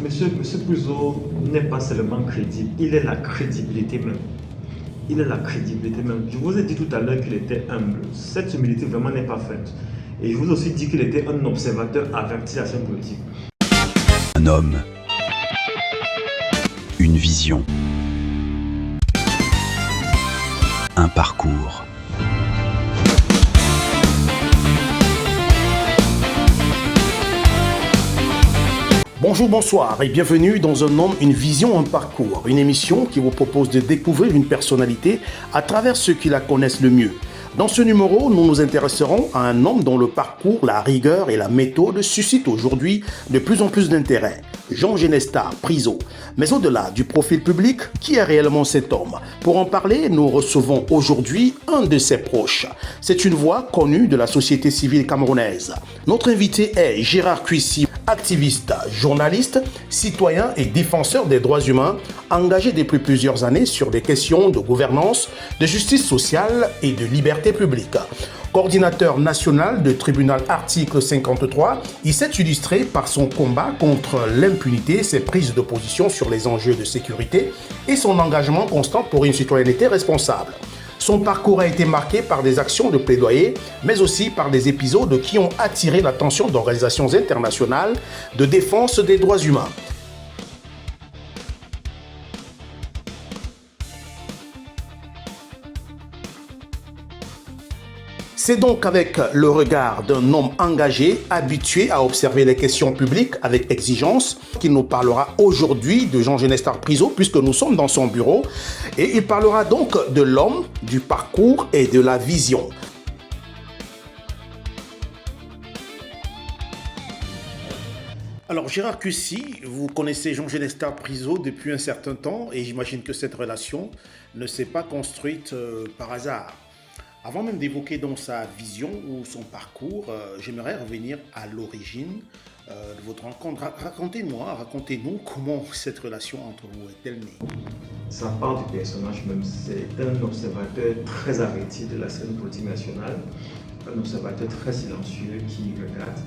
Monsieur Puzo n'est pas seulement crédible, il est la crédibilité même. Il est la crédibilité même. Je vous ai dit tout à l'heure qu'il était humble. Cette humilité vraiment n'est pas faite. Et je vous ai aussi dit qu'il était un observateur averti de la scène politique. Un homme, une vision, un parcours. Bonjour, bonsoir et bienvenue dans Un homme, une vision, un parcours. Une émission qui vous propose de découvrir une personnalité à travers ceux qui la connaissent le mieux. Dans ce numéro, nous nous intéresserons à un homme dont le parcours, la rigueur et la méthode suscitent aujourd'hui de plus en plus d'intérêt. Jean Genesta Priso. Mais au-delà du profil public, qui est réellement cet homme? Pour en parler, nous recevons aujourd'hui un de ses proches. C'est une voix connue de la société civile camerounaise. Notre invité est Gérard Kuissi, activiste, journaliste, citoyen et défenseur des droits humains, engagé depuis plusieurs années sur des questions de gouvernance, de justice sociale et de liberté publique. Coordinateur national de tribunal article 53, il s'est illustré par son combat contre l'impunité, ses prises de position sur les enjeux de sécurité et son engagement constant pour une citoyenneté responsable. Son parcours a été marqué par des actions de plaidoyer, mais aussi par des épisodes qui ont attiré l'attention d'organisations internationales de défense des droits humains. C'est donc avec le regard d'un homme engagé, habitué à observer les questions publiques avec exigence, qu'il nous parlera aujourd'hui de Jean Genesta Priso, puisque nous sommes dans son bureau. Et il parlera donc de l'homme, du parcours et de la vision. Alors Gérard Kuissi, vous connaissez Jean Genesta Priso depuis un certain temps et j'imagine que cette relation ne s'est pas construite par hasard. Avant même d'évoquer donc sa vision ou son parcours, j'aimerais revenir à l'origine de votre rencontre. Racontez-nous comment cette relation entre vous est-elle née. Ça part du personnage même. C'est un observateur très averti de la scène politique nationale, un observateur très silencieux qui regarde.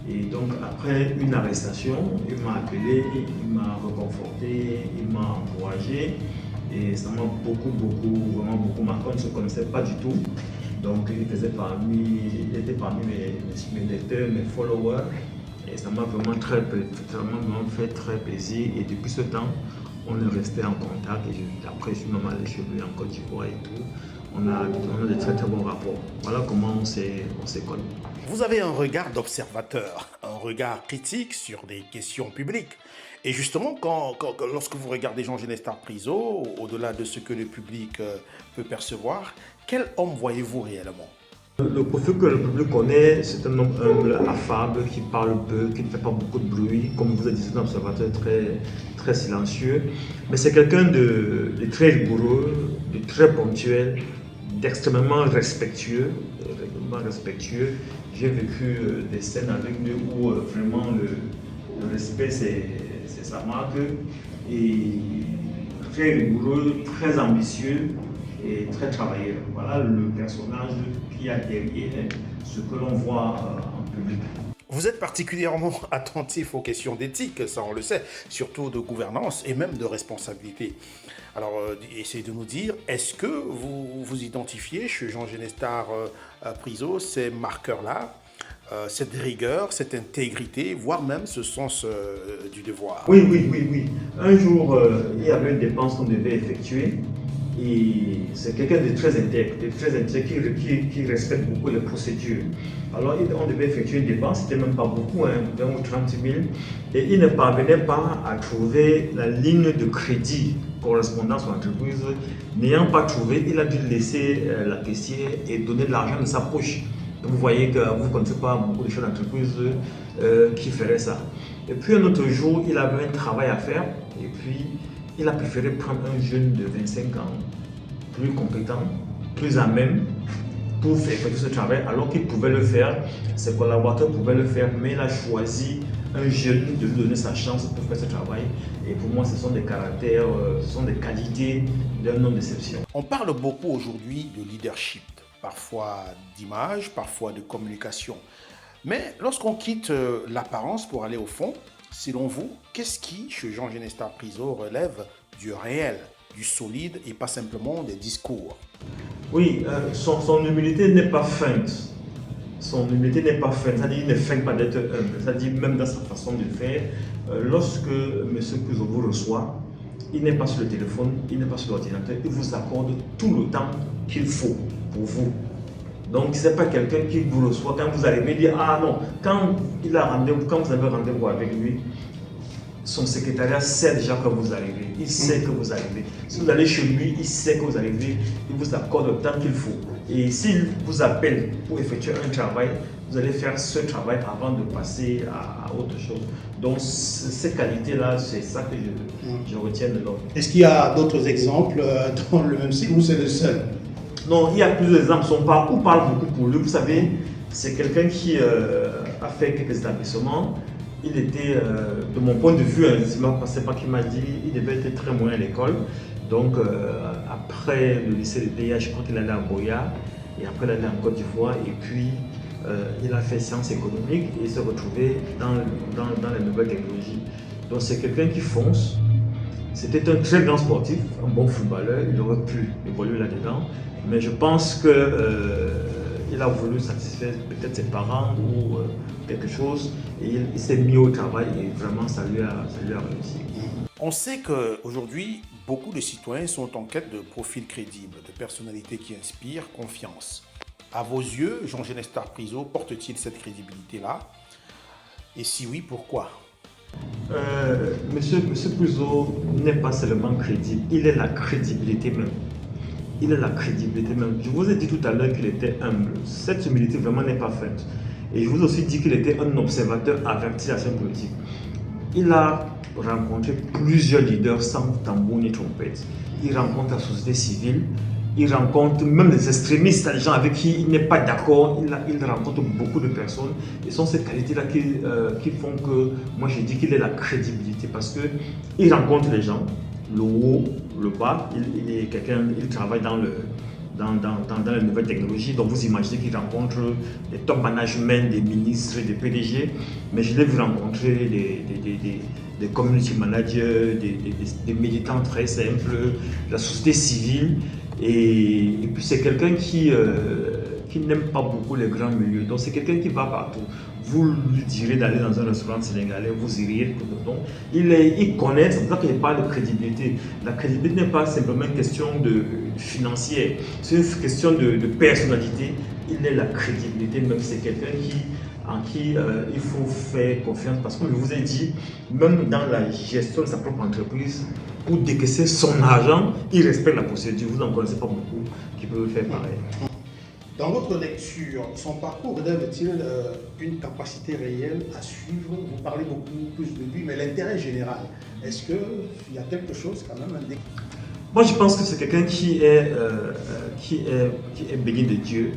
Et donc après une arrestation, il m'a appelé, il m'a reconforté, il m'a encouragé. Et ça m'a vraiment beaucoup marqué. On ne se connaissait pas du tout. Donc il était parmi mes lecteurs, mes followers. Et ça m'a vraiment fait très plaisir. Et depuis ce temps, on est resté en contact. Et après, je suis même allé chez lui en Côte d'Ivoire et tout. On a de très très bons rapports. Voilà comment on s'est connus. Vous avez un regard d'observateur, un regard critique sur des questions publiques. Et justement, lorsque vous regardez Jean Genesta Priso, au-delà de ce que le public peut percevoir, quel homme voyez-vous réellement? Le profil que le public connaît, c'est un homme humble, affable, qui parle peu, qui ne fait pas beaucoup de bruit. Comme vous avez dit, c'est un observateur très silencieux. Mais c'est quelqu'un de très rigoureux, de très ponctuel, d'extrêmement respectueux. J'ai vécu des scènes avec lui où vraiment le respect, c'est sa marque. Et très rigoureux, très ambitieux et très travailleur. Voilà le personnage qui a derrière ce que l'on voit en public. Vous êtes particulièrement attentif aux questions d'éthique, ça on le sait, surtout de gouvernance et même de responsabilité. Alors, essayez de nous dire, est-ce que vous identifiez chez Jean Genesta Priso ces marqueurs-là, cette rigueur, cette intégrité, voire même ce sens du devoir? Oui. Un jour, il y avait une dépense qu'on devait effectuer. Et c'est quelqu'un de très intègre, qui respecte beaucoup les procédures. Alors, on devait effectuer une dépense, c'était même pas beaucoup, 20 ou 30 000. Et il ne parvenait pas à trouver la ligne de crédit correspondant à son entreprise. N'ayant pas trouvé, il a dû laisser la caissière et donner de l'argent de sa poche. Donc, vous voyez que vous ne connaissez pas beaucoup de chefs d'entreprise qui feraient ça. Et puis, un autre jour, il avait un travail à faire. Et puis, il a préféré prendre un jeune de 25 ans, plus compétent, plus à même, pour effectuer ce travail, alors qu'il pouvait le faire, ses collaborateurs pouvaient le faire, mais il a choisi un jeune de lui donner sa chance pour faire ce travail. Et pour moi, ce sont des caractères, ce sont des qualités d'un homme d'exception. On parle beaucoup aujourd'hui de leadership, parfois d'image, parfois de communication. Mais lorsqu'on quitte l'apparence pour aller au fond, Selon vous, qu'est-ce qui, chez Jean Genesta Priso, relève du réel, du solide et pas simplement des discours? Oui, son humilité n'est pas feinte. Son humilité n'est pas feinte, c'est-à-dire qu'il ne feinte pas d'être humble. C'est-à-dire même dans sa façon de faire, lorsque M. Priso vous reçoit, il n'est pas sur le téléphone, il n'est pas sur l'ordinateur, il vous accorde tout le temps qu'il faut pour vous. Donc, ce n'est pas quelqu'un qui vous reçoit quand vous arrivez et dit ah non, quand vous avez rendez-vous avec lui, son secrétariat sait déjà que vous arrivez, il sait que vous arrivez. Si vous allez chez lui, il sait que vous arrivez, il vous accorde le temps qu'il faut. Et s'il vous appelle pour effectuer un travail, vous allez faire ce travail avant de passer à autre chose. Donc, ces qualités-là, c'est ça que je retiens de l'homme. Est-ce qu'il y a d'autres exemples dans le même style ou c'est le seul? Non, il y a plusieurs exemples. Son parcours parle beaucoup pour lui. Vous savez, c'est quelqu'un qui a fait quelques établissements. Il était, de mon point de vue, c'est pas qu'il m'a dit, il devait être très moyen à l'école. Donc, après le lycée de DIA, je crois qu'il allait à Boya. Et après, il allait en Côte d'Ivoire. Et puis, il a fait sciences économiques et il s'est retrouvé dans les nouvelles technologies. Donc, c'est quelqu'un qui fonce. C'était un très grand sportif, un bon footballeur. Il aurait pu évoluer là-dedans. Mais je pense qu'il a voulu satisfaire peut-être ses parents ou quelque chose. Et il s'est mis au travail et vraiment ça lui a réussi. On sait qu'aujourd'hui, beaucoup de citoyens sont en quête de profils crédibles, de personnalités qui inspirent confiance. À vos yeux, Jean Genesta Priso porte-t-il cette crédibilité-là? Et si oui, pourquoi? Monsieur Priso n'est pas seulement crédible, il est la crédibilité même. Il est la crédibilité même. Je vous ai dit tout à l'heure qu'il était humble. Cette humilité vraiment n'est pas faite. Et je vous ai aussi dit qu'il était un observateur averti à la scène politique. Il a rencontré plusieurs leaders sans tambour ni trompette. Il rencontre la société civile, il rencontre même les extrémistes, les gens avec qui il n'est pas d'accord. Il rencontre beaucoup de personnes. Et ce sont ces qualités-là qui font que moi je dis qu'il est la crédibilité parce qu'il rencontre les gens, le haut, le bas. Il est quelqu'un, il travaille dans les nouvelles technologies. Donc vous imaginez qu'il rencontre les top management, des ministres, des PDG. Mais je l'ai vu rencontrer des community managers, des militants très simples, la société civile. Et puis c'est quelqu'un qui n'aime pas beaucoup les grands milieux. Donc c'est quelqu'un qui va partout. Vous lui direz d'aller dans un restaurant sénégalais, vous iriez. Donc, il connaît, c'est pour ça qu'il parle de crédibilité. La crédibilité n'est pas simplement une question financière, c'est une question de personnalité. Il est la crédibilité, même c'est quelqu'un en qui il faut faire confiance. Parce que je vous ai dit, même dans la gestion de sa propre entreprise, pour décaisser son argent, il respecte la procédure. Vous n'en connaissez pas beaucoup qui peuvent faire pareil. Dans votre lecture, son parcours relève-t-il une capacité réelle à suivre? Vous parlez beaucoup plus de lui, mais l'intérêt général, est-ce qu'il y a quelque chose quand même? Moi, je pense que c'est quelqu'un qui est béni de Dieu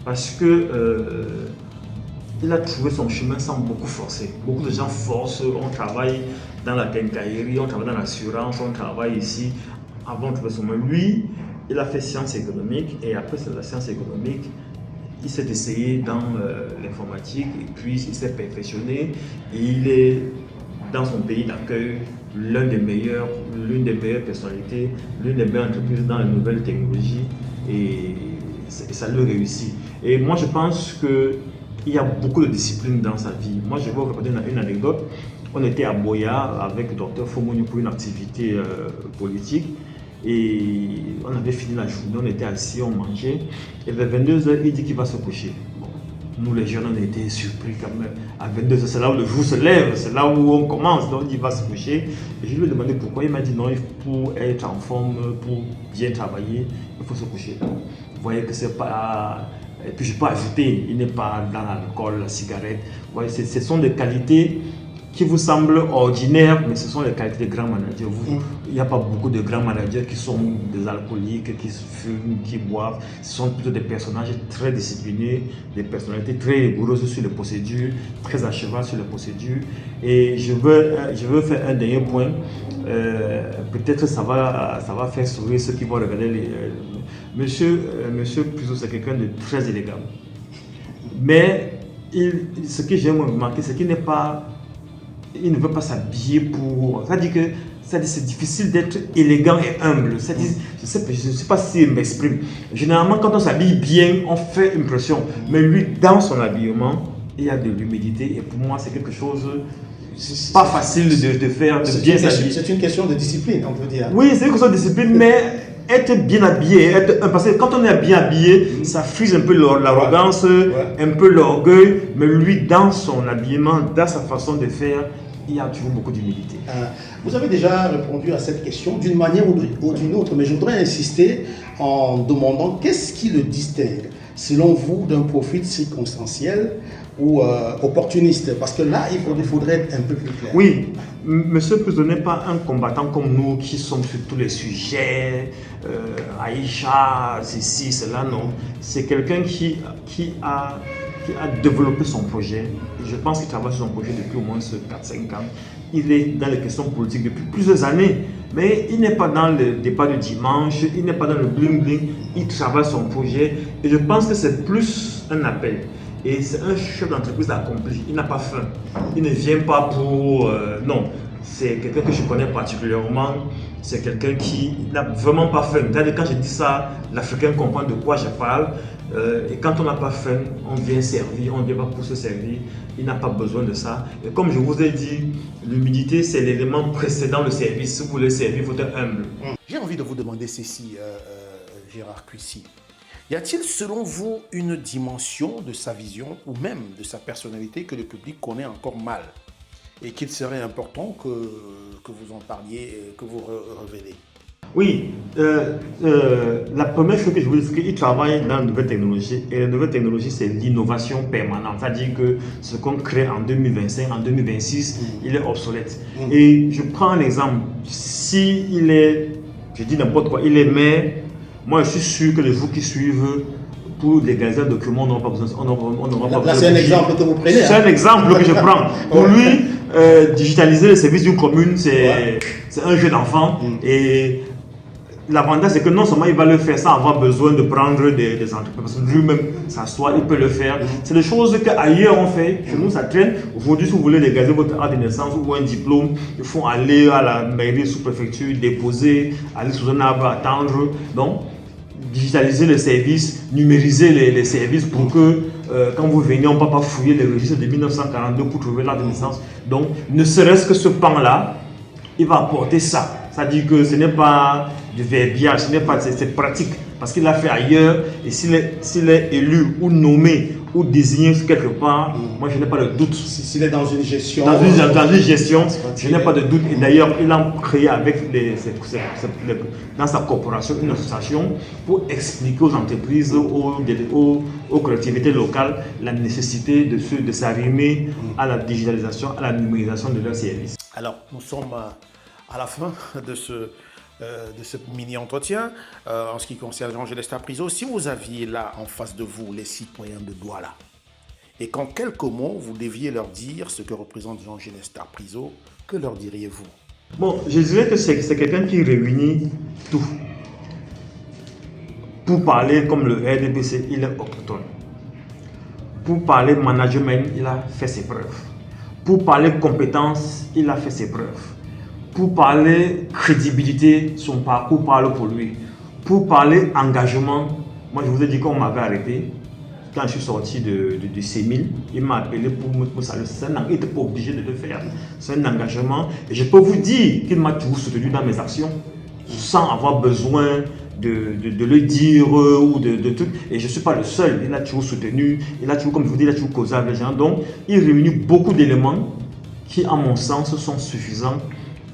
parce que il a trouvé son chemin sans beaucoup forcer. Beaucoup de gens forcent, on travaille dans la quincaillerie, on travaille dans l'assurance, on travaille ici avant de trouver son chemin. Lui, il a fait sciences économiques et après la science économique, il s'est essayé dans l'informatique et puis il s'est perfectionné et il est dans son pays d'accueil l'une des meilleures personnalités, l'une des meilleures entreprises dans les nouvelles technologies et ça lui réussit. Et moi je pense qu'il y a beaucoup de discipline dans sa vie. Moi je vais vous raconter une anecdote. On était à Boya avec le docteur Fomoni pour une activité politique. Et on avait fini la journée, on était assis, on mangeait. Et vers 22h, il dit qu'il va se coucher. Bon, nous les jeunes, on était surpris quand même. À 22h, c'est là où le jour se lève, c'est là où on commence. Donc il va se coucher. Et je lui ai demandé pourquoi. Il m'a dit non, pour être en forme, pour bien travailler, il faut se coucher. Vous voyez que c'est pas. Et puis je peux ajouter, il n'est pas dans l'alcool, la cigarette. Vous voyez, ce sont des qualités qui vous semblent ordinaires, mais ce sont les qualités des grands managers. Il n'y a pas beaucoup de grands managers qui sont des alcooliques, qui fument, qui boivent. Ce sont plutôt des personnages très disciplinés, des personnalités très rigoureuses sur les procédures, très à cheval sur les procédures. Et je veux faire un dernier point. Peut-être ça va faire sourire ceux qui vont regarder Monsieur Priso, c'est quelqu'un de très élégant. Mais ce que j'aime remarquer, c'est qu'il n'est pas il ne veut pas s'habiller pour... C'est-à-dire que c'est difficile d'être élégant et humble. C'est-à-dire, je ne sais pas si je m'exprime. Généralement, quand on s'habille bien, on fait impression. Mais lui, dans son habillement, il y a de l'humilité. Et pour moi, c'est quelque chose pas facile de faire, de bien s'habiller. C'est une question de discipline, on peut dire. Oui, c'est une question de discipline, mais être bien habillé, parce que quand on est bien habillé, ça frise un peu l'arrogance, un peu l'orgueil, mais lui, dans son habillement, dans sa façon de faire, il y a toujours beaucoup d'humilité. Vous avez déjà répondu à cette question d'une manière ou d'une autre, mais je voudrais insister en demandant qu'est-ce qui le distingue, selon vous, d'un profil circonstanciel ou opportuniste? Parce que là, il faudrait être un peu plus clair. Oui, monsieur Pouzo n'est pas un combattant comme nous qui sommes sur tous les sujets, Aïcha, ceci, cela, non. C'est quelqu'un qui a développé son projet. Je pense qu'il travaille sur son projet depuis au moins 4-5 ans. Il est dans les questions politiques depuis plusieurs années, mais il n'est pas dans le débat du dimanche, il n'est pas dans le bling-bling, il travaille son projet. Et je pense que c'est plus un appel. Et c'est un chef d'entreprise accompli, il n'a pas faim. Il ne vient pas pour... non, c'est quelqu'un que je connais particulièrement. C'est quelqu'un qui n'a vraiment pas faim. C'est-à-dire, quand je dis ça, l'Africain comprend de quoi je parle. Et quand on n'a pas faim, on vient servir, on ne vient pas pour se servir. Il n'a pas besoin de ça. Et comme je vous ai dit, l'humilité, c'est l'élément précédent le service. Si vous voulez servir, il faut être humble. J'ai envie de vous demander ceci, Gérard Cuissy. Y a-t-il, selon vous, une dimension de sa vision ou même de sa personnalité que le public connaît encore mal et qu'il serait important que vous en parliez, que vous révélez? Oui, la première chose que je voulais dire, c'est qu'il travaille dans la nouvelle technologie. Et la nouvelle technologie, c'est l'innovation permanente. C'est-à-dire que ce qu'on crée en 2025, en 2026, il est obsolète. Et je prends un exemple. Si il est, je dis n'importe quoi, il est maire, moi je suis sûr que les jours qui suivent, pour légaliser un document, on n'aura pas besoin. Là, c'est un exemple que vous prenez. C'est un exemple que je prends. Pour lui, digitaliser les services d'une commune, c'est un jeu d'enfant. Et l'avantage, c'est que non seulement il va le faire sans avoir besoin de prendre des entreprises, parce que lui-même s'assoit, il peut le faire. C'est des choses qu'ailleurs on fait. Chez nous, ça traîne. Aujourd'hui, si vous voulez légaliser votre acte de naissance ou un diplôme, il faut aller à la mairie sous-préfecture, déposer, aller sous un arbre, attendre. Donc, digitaliser les services, numériser les services pour que quand vous venez, on ne peut pas fouiller les registres de 1942 pour trouver l'acte de naissance. Donc, ne serait-ce que ce pan-là, il va apporter ça. C'est-à-dire que ce n'est pas du verbiage, c'est pratique. Parce qu'il l'a fait ailleurs, et s'il est élu ou nommé ou désigné quelque part, moi je n'ai pas de doute. S'il est dans une gestion. Dans une gestion, je n'ai pas de doute. Et d'ailleurs, il a créé avec dans sa corporation une association pour expliquer aux entreprises, aux collectivités locales, la nécessité de s'arrimer à la digitalisation, à la numérisation de leurs services. Alors, nous sommes à la fin de ce mini-entretien. En ce qui concerne Jean-Gélestin Priso, si vous aviez là en face de vous les citoyens de Douala, et qu'en quelques mots, vous deviez leur dire ce que représente Jean-Gélestin Priso, que leur diriez-vous? Bon, je dirais que c'est quelqu'un qui réunit tout. Pour parler comme le RDPC, il est autochtone. Pour parler management, il a fait ses preuves. Pour parler compétences, il a fait ses preuves. Pour parler crédibilité, son parcours parle pour lui. Pour parler engagement, moi je vous ai dit qu'on m'avait arrêté. Quand je suis sorti de C1000, il m'a appelé pour saluer. Il n'était pas obligé de le faire. C'est un engagement. Et je peux vous dire qu'il m'a toujours soutenu dans mes actions, sans avoir besoin de le dire ou de tout. Et je ne suis pas le seul. Il a toujours soutenu. Il a toujours, comme je vous dis, il a toujours causé avec les gens. Donc, il réunit beaucoup d'éléments qui, à mon sens, sont suffisants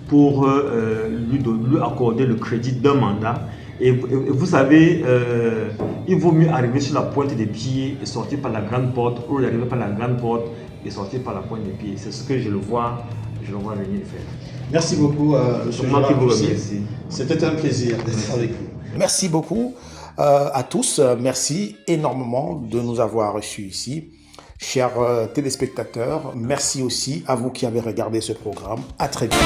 pour lui accorder le crédit d'un mandat. Et vous savez, il vaut mieux arriver sur la pointe des pieds et sortir par la grande porte, ou arriver par la grande porte et sortir par la pointe des pieds. C'est ce que je le vois venir faire. Merci beaucoup, M. Gérard Cuissy. C'était un plaisir d'être Merci. avec vous. Merci beaucoup à tous. Merci énormément de nous avoir reçus ici. Chers téléspectateurs, merci aussi à vous qui avez regardé ce programme. À très bientôt.